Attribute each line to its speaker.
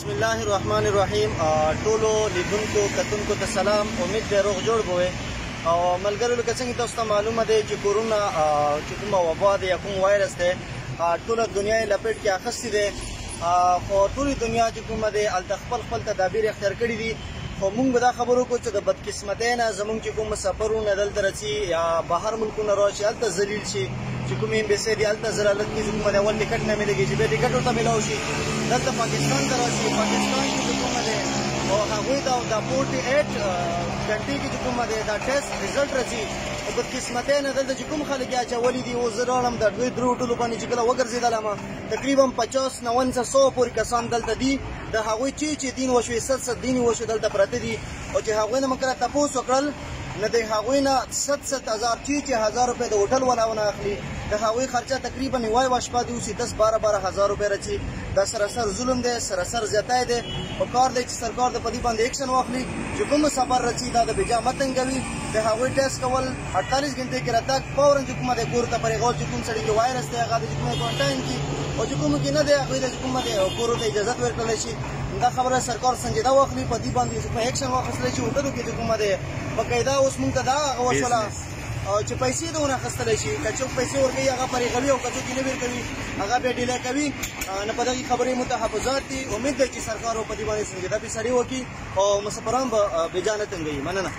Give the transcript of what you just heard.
Speaker 1: بسم الله الرحمن الرحیم. ټولو لیدونکو کتونکو ته سلام. امید دی روغ جوړ به وي او ملګرو لکه څنګه تاسو ته معلومه دی چې کورونا چې کومه وبا دی یا کوم وایرس دی ټوله دنیا یې لپیټ کې اخیستی دی خو ټولې دنیا چې کومه دی هلته خپل تدابیر اختیار کړي دي. خو موږ به دا خبرو کوو چې د بدقسمتۍ نه زموږ چې کوم سفرونه دلته رسي یا بهر ملکونه راشي هلته ذلیل شي چې کوم ایمبیسۍ دی هلته زلالت کې چې کومه دی اول ټکټ نه میلېږي چې بیا ټکټ ورته میلاو شي دلته پاکستان ته راشي پاکستان کې چې کومه دی او هغوی ته د 48 ګنټې کې چې کومه دی دا ټیسټ رزلټ رسي خو بدقسمتۍ نه دلته چې کوم خلک یې اچولي دي اوس زه راغلم د دوی درو ټولو باندې چې کله وګرځېدلم تقریبا 50 90 100 پورې کسان دلته دي د هغوی چې دین وشوي 100 دین وشو دلته پراته دي او چې هغوی نه موږ کله تپوس وکړل نه د هغوی نه 7,000 چې 1000 روپۍ د هوټل والاونه اخلي د هغوی خرچه تقریبا یوه شپه دي اوسي 10-12 هزار روپۍ رسي دا سراسر ظلم دی سراسر زیاتی دی په کار دی چې سرکار د په دې باندې ایکشن واخلي چې کوم سفر رسي دا د بجا مه تنګوي د هغوی ټیسټ کول 48 غنټې کې راتګ فورا چې کومه دی کور ته پرېښول چې کوم سړي کې وایرس دی هغه د چې کومه کوارنټاین کي او چې کومو کې نه دی هغوی د چې کومه دی کورو ته اجازت ورکړلی شي دا خبره سرکار سنجیده واخلي په دې باندې په ایکشن واخیستلی شي هوټلو کې چې کومه دی باقاعده اوس موږ ته دا هغه وشوله چې پیسې د ونه اخیستلی شي که څوک پیسې ورکوي هغه پرېښوي او که څوک یې نه ورکوي هغه بیا ډیلی کوي نه په دغې خبرې متحفظات دي امید دی چې سرکار به په دې باندې سنجیده بې سړي وکړي او مسافران به بېجا نه تنګوي مننه